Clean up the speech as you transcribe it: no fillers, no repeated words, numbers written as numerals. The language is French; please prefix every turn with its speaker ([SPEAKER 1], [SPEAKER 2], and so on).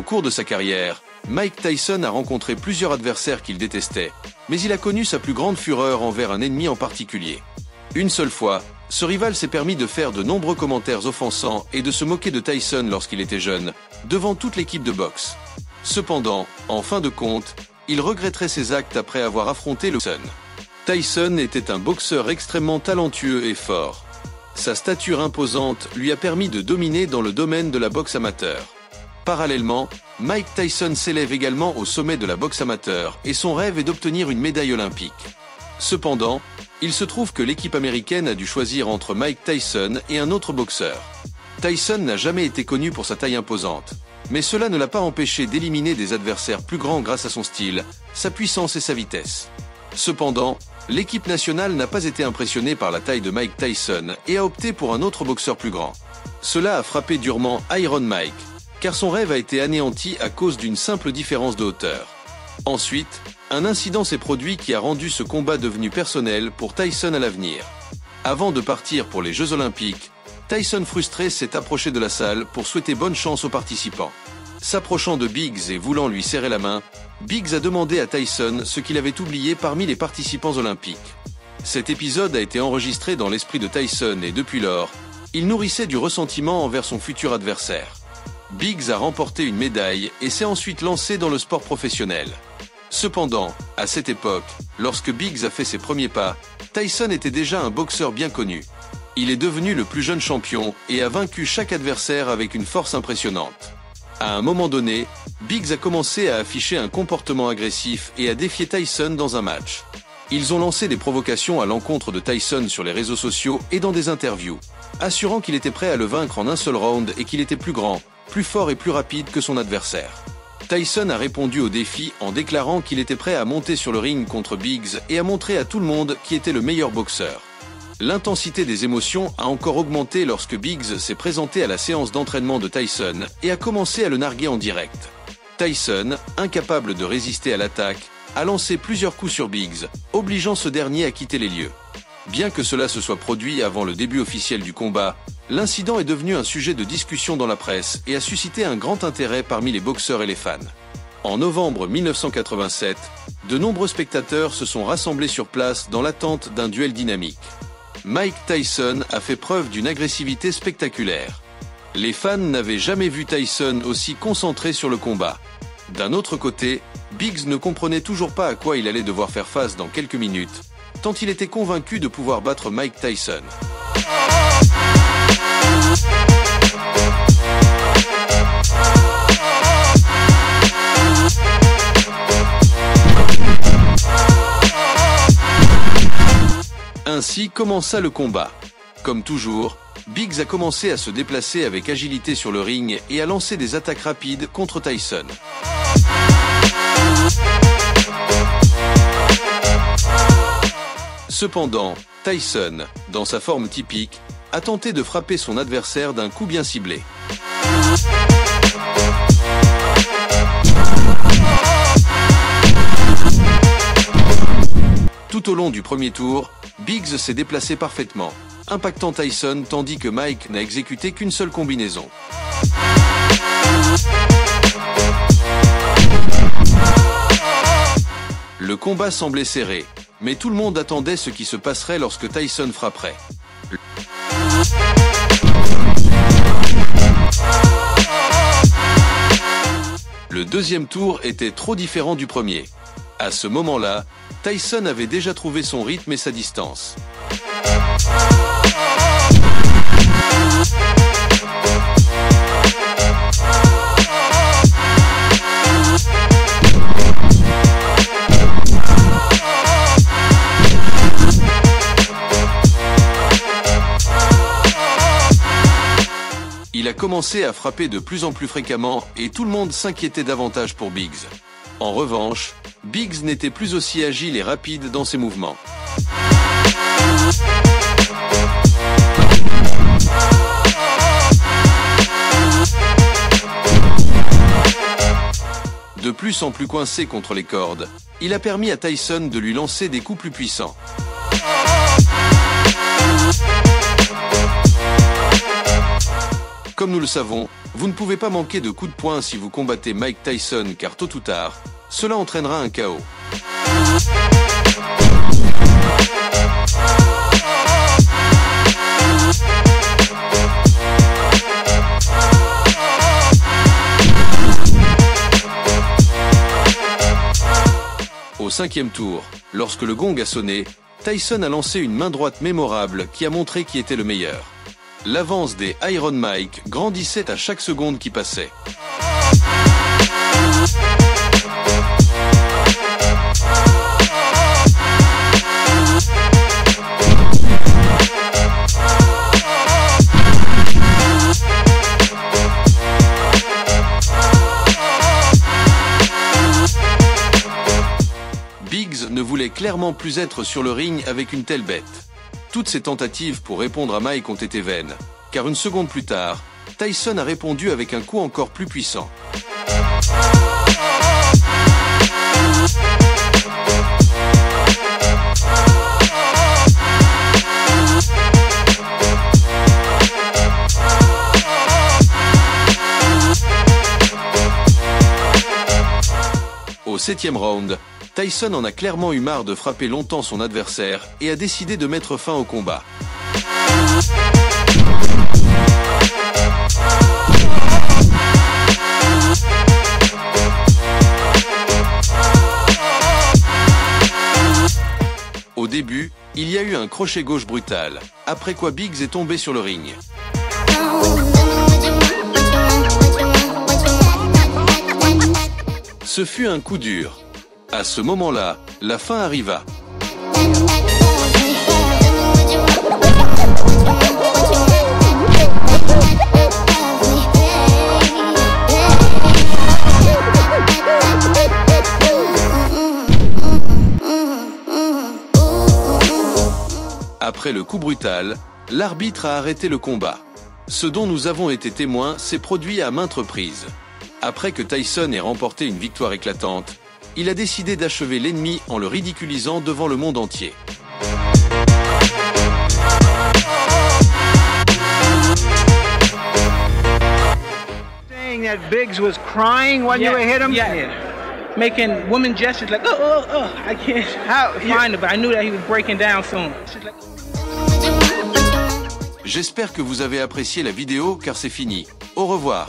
[SPEAKER 1] cours de sa carrière, Mike Tyson a rencontré plusieurs adversaires qu'il détestait, mais il a connu sa plus grande fureur envers un ennemi en particulier. Une seule fois, ce rival s'est permis de faire de nombreux commentaires offensants et de se moquer de Tyson lorsqu'il était jeune, devant toute l'équipe de boxe. Cependant, en fin de compte, il regretterait ses actes après avoir affronté le Tyson. Tyson était un boxeur extrêmement talentueux et fort. Sa stature imposante lui a permis de dominer dans le domaine de la boxe amateur. Parallèlement, Mike Tyson s'élève également au sommet de la boxe amateur et son rêve est d'obtenir une médaille olympique. Cependant, il se trouve que l'équipe américaine a dû choisir entre Mike Tyson et un autre boxeur. Tyson n'a jamais été connu pour sa taille imposante, mais cela ne l'a pas empêché d'éliminer des adversaires plus grands grâce à son style, sa puissance et sa vitesse. Cependant, l'équipe nationale n'a pas été impressionnée par la taille de Mike Tyson et a opté pour un autre boxeur plus grand. Cela a frappé durement Iron Mike, car son rêve a été anéanti à cause d'une simple différence de hauteur. Ensuite, un incident s'est produit qui a rendu ce combat devenu personnel pour Tyson à l'avenir. Avant de partir pour les Jeux Olympiques, Tyson frustré s'est approché de la salle pour souhaiter bonne chance aux participants. S'approchant de Biggs et voulant lui serrer la main, Biggs a demandé à Tyson ce qu'il avait oublié parmi les participants olympiques. Cet épisode a été enregistré dans l'esprit de Tyson et depuis lors, il nourrissait du ressentiment envers son futur adversaire. Biggs a remporté une médaille et s'est ensuite lancé dans le sport professionnel. Cependant, à cette époque, lorsque Biggs a fait ses premiers pas, Tyson était déjà un boxeur bien connu. Il est devenu le plus jeune champion et a vaincu chaque adversaire avec une force impressionnante. À un moment donné, Biggs a commencé à afficher un comportement agressif et à défier Tyson dans un match. Ils ont lancé des provocations à l'encontre de Tyson sur les réseaux sociaux et dans des interviews, assurant qu'il était prêt à le vaincre en un seul round et qu'il était plus grand, plus fort et plus rapide que son adversaire. Tyson a répondu au défi en déclarant qu'il était prêt à monter sur le ring contre Biggs et à montrer à tout le monde qui était le meilleur boxeur. L'intensité des émotions a encore augmenté lorsque Biggs s'est présenté à la séance d'entraînement de Tyson et a commencé à le narguer en direct. Tyson, incapable de résister à l'attaque, a lancé plusieurs coups sur Biggs, obligeant ce dernier à quitter les lieux. Bien que cela se soit produit avant le début officiel du combat, l'incident est devenu un sujet de discussion dans la presse et a suscité un grand intérêt parmi les boxeurs et les fans. En novembre 1987, de nombreux spectateurs se sont rassemblés sur place dans l'attente d'un duel dynamique. Mike Tyson a fait preuve d'une agressivité spectaculaire. Les fans n'avaient jamais vu Tyson aussi concentré sur le combat. D'un autre côté, Biggs ne comprenait toujours pas à quoi il allait devoir faire face dans quelques minutes, tant il était convaincu de pouvoir battre Mike Tyson. Ainsi commença le combat. Comme toujours, Biggs a commencé à se déplacer avec agilité sur le ring et à lancer des attaques rapides contre Tyson. Cependant, Tyson, dans sa forme typique, a tenté de frapper son adversaire d'un coup bien ciblé. Tout au long du premier tour, Biggs s'est déplacé parfaitement, impactant Tyson tandis que Mike n'a exécuté qu'une seule combinaison. Le combat semblait serré, mais tout le monde attendait ce qui se passerait lorsque Tyson frapperait. Le deuxième tour était trop différent du premier. À ce moment-là, Tyson avait déjà trouvé son rythme et sa distance. Il a commencé à frapper de plus en plus fréquemment et tout le monde s'inquiétait davantage pour Biggs. En revanche, Biggs n'était plus aussi agile et rapide dans ses mouvements. De plus en plus coincé contre les cordes, il a permis à Tyson de lui lancer des coups plus puissants. Comme nous le savons, vous ne pouvez pas manquer de coups de poing si vous combattez Mike Tyson car tôt ou tard, cela entraînera un chaos. Au 5e tour, lorsque le gong a sonné, Tyson a lancé une main droite mémorable qui a montré qui était le meilleur. L'avance des Iron Mike grandissait à chaque seconde qui passait. Biggs ne voulait clairement plus être sur le ring avec une telle bête. Toutes ses tentatives pour répondre à Mike ont été vaines, car une seconde plus tard, Tyson a répondu avec un coup encore plus puissant. Au 7e round, Tyson en a clairement eu marre de frapper longtemps son adversaire et a décidé de mettre fin au combat. Au début, il y a eu un crochet gauche brutal, après quoi Biggs est tombé sur le ring. Ce fut un coup dur. À ce moment-là, la fin arriva. Après le coup brutal, l'arbitre a arrêté le combat. Ce dont nous avons été témoins s'est produit à maintes reprises. Après que Tyson ait remporté une victoire éclatante, il a décidé d'achever l'ennemi en le ridiculisant devant le monde entier.
[SPEAKER 2] Saying that Biggs was crying when you hit him?
[SPEAKER 3] Yeah. Making woman gestures like, I can't find it, but I knew that he was breaking down soon.
[SPEAKER 1] J'espère que vous avez apprécié la vidéo car c'est fini. Au revoir.